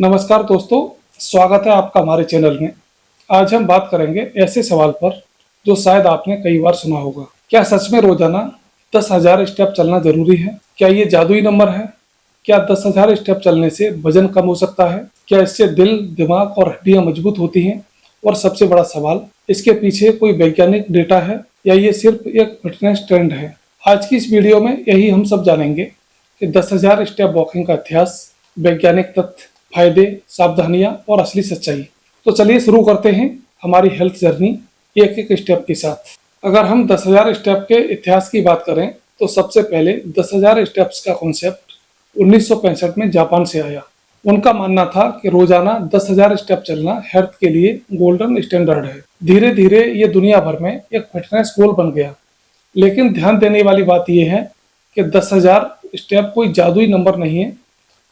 नमस्कार दोस्तों, स्वागत है आपका हमारे चैनल में। आज हम बात करेंगे ऐसे सवाल पर जो शायद आपने कई बार सुना होगा। क्या सच में रोजाना 10,000 स्टेप चलना जरूरी है? क्या ये जादुई नंबर है? क्या 10,000 स्टेप चलने से वजन कम हो सकता है? क्या इससे दिल, दिमाग और हड्डियां मजबूत होती हैं? और सबसे बड़ा सवाल, इसके पीछे कोई वैज्ञानिक डेटा है या ये सिर्फ एक फिटनेस ट्रेंड है? आज की इस वीडियो में यही हम सब जानेंगे कि 10,000 स्टेप वॉकिंग का इतिहास, वैज्ञानिक तथ्य, फायदे, सावधानियां और असली सच्चाई। तो चलिए शुरू करते हैं हमारी हेल्थ जर्नी एक एक स्टेप के साथ। अगर हम 10,000 स्टेप के इतिहास की बात करें तो सबसे पहले 10,000 स्टेप्स का कॉन्सेप्ट 1965 में जापान से आया। उनका मानना था कि रोजाना 10,000 स्टेप चलना हेल्थ के लिए गोल्डन स्टैंडर्ड है। धीरे धीरे ये दुनिया भर में एक फिटनेस गोल बन गया। लेकिन ध्यान देने वाली बात यह है कि 10,000 स्टेप कोई जादुई नंबर नहीं है।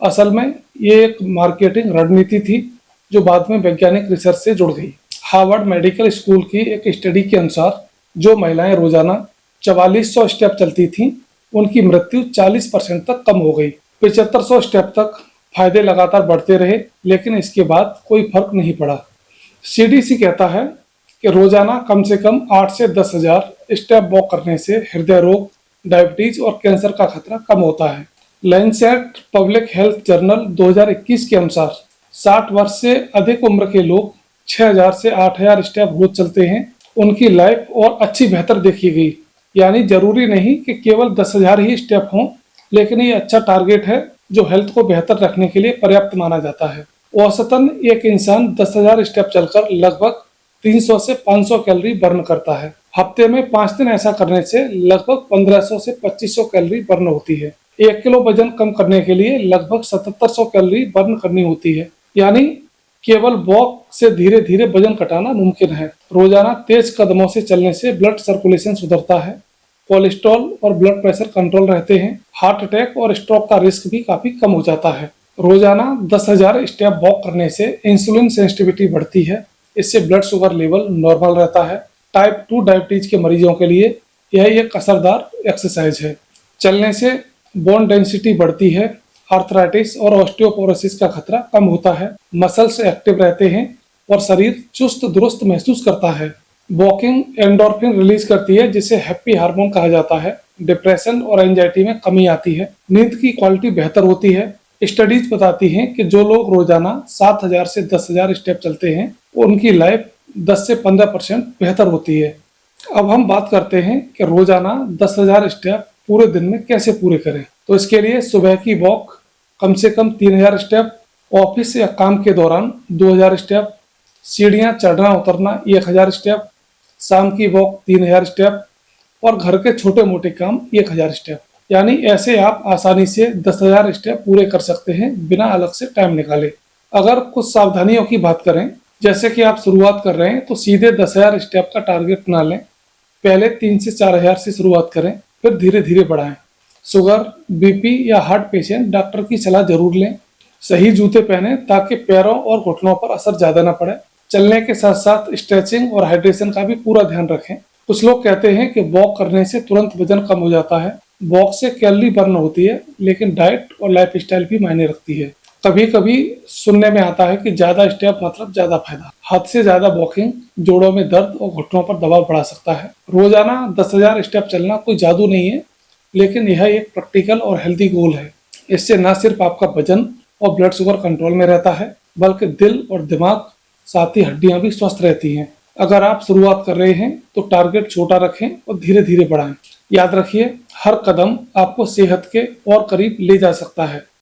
असल में ये एक मार्केटिंग रणनीति थी जो बाद में वैज्ञानिक रिसर्च से जुड़ गई। हार्वर्ड मेडिकल स्कूल की एक स्टडी के अनुसार जो महिलाएं रोजाना 4400 स्टेप चलती थीं, उनकी मृत्यु 40% तक कम हो गई। 7500 स्टेप तक फायदे लगातार बढ़ते रहे, लेकिन इसके बाद कोई फर्क नहीं पड़ा। सीडीसी कहता है कि रोजाना कम से कम 8 से 10,000 स्टेप वॉक करने से हृदय रोग, डायबिटीज और कैंसर का खतरा कम होता है। लैंसेट पब्लिक हेल्थ जर्नल 2021 के अनुसार 60 वर्ष से अधिक उम्र के लोग 6,000 से 8,000 स्टेप रोज चलते हैं। उनकी लाइफ और अच्छी बेहतर देखी गई। यानी जरूरी नहीं कि केवल 10,000 ही स्टेप हों, लेकिन ये अच्छा टारगेट है जो हेल्थ को बेहतर रखने के लिए पर्याप्त माना जाता है। औसतन एक इंसान 10,000 स्टेप चलकर लगभग 300 से 500 कैलोरी बर्न करता है। हफ्ते में 5 दिन ऐसा करने से लगभग 1500 से 2500 कैलोरी बर्न होती है। 1 किलो वजन कम करने के लिए लगभग 7700 कैलोरी बर्न करनी होती है। यानी केवल वॉक से धीरे धीरे वजन घटाना मुमकिन है। रोजाना तेज कदमों से चलने से ब्लड सर्कुलेशन सुधरता है, कोलेस्ट्रॉल और ब्लड प्रेशर कंट्रोल रहते हैं, हार्ट अटैक और स्ट्रोक का रिस्क भी काफी कम हो जाता है। रोजाना 10,000 स्टेप वॉक करने से इंसुलिन सेंसिटिविटी बढ़ती है। इससे ब्लड शुगर लेवल नॉर्मल रहता है। टाइप 2 डायबिटीज के मरीजों के लिए यह एक असरदार एक्सरसाइज है। चलने से बोन डेंसिटी बढ़ती है, आर्थराइटिस और ऑस्टियोपोरोसिस का खतरा कम होता है, मसल्स एक्टिव रहते हैं और शरीर चुस्त दुरुस्त महसूस करता है। वॉकिंग एंडोर्फिन रिलीज करती है जिसे हैप्पी हार्मोन कहा जाता है। डिप्रेशन और एंजाइटी में कमी आती है। नींद की क्वालिटी बेहतर होती है। स्टडीज बताती हैं कि जो लोग रोजाना 7,000 से 10,000 स्टेप चलते हैं, उनकी लाइफ 10 से 15% बेहतर होती है। अब हम बात करते हैं कि रोजाना 10,000 स्टेप पूरे दिन में कैसे पूरे करें। तो इसके लिए सुबह की वॉक कम से कम 3,000 स्टेप, ऑफिस या काम के दौरान 2,000 स्टेप, सीढ़ियां चढ़ना उतरना 1,000 स्टेप, शाम की वॉक 3,000 स्टेप और घर के छोटे मोटे काम 1,000 स्टेप। यानी ऐसे आप आसानी से 10,000 स्टेप पूरे कर सकते हैं बिना अलग से टाइम निकाले। अगर कुछ सावधानियों की बात करें, जैसे कि आप शुरुआत कर रहे हैं तो सीधे 10,000 स्टेप का टारगेट ना लें। पहले 3 से 4,000 से शुरुआत करें, फिर धीरे धीरे बढ़ाएं। शुगर, बीपी या हार्ट पेशेंट डॉक्टर की सलाह जरूर लें। सही जूते पहने ताकि पैरों और घुटनों पर असर ज्यादा न पड़े। चलने के साथ साथ स्ट्रेचिंग और हाइड्रेशन का भी पूरा ध्यान रखें। कुछ लोग कहते हैं कि वॉक करने से तुरंत वजन कम हो जाता है। वॉक से कैलोरी बर्न होती है, लेकिन डाइट और लाइफस्टाइल भी मायने रखती है। कभी कभी सुनने में आता है कि ज्यादा स्टेप मतलब ज्यादा फायदा। हद से ज्यादा वॉकिंग जोड़ों में दर्द और घुटनों पर दबाव बढ़ा सकता है। रोजाना 10,000 स्टेप चलना कोई जादू नहीं है, लेकिन यह एक प्रैक्टिकल और हेल्दी गोल है। इससे न सिर्फ आपका वजन और ब्लड शुगर कंट्रोल में रहता है, बल्कि दिल और दिमाग, साथ ही हड्डियां भी स्वस्थ रहती हैं। अगर आप शुरुआत कर रहे हैं तो टारगेट छोटा रखें और धीरे धीरे बढ़ाएं। याद रखिए, हर कदम आपको सेहत के और करीब ले जा सकता है।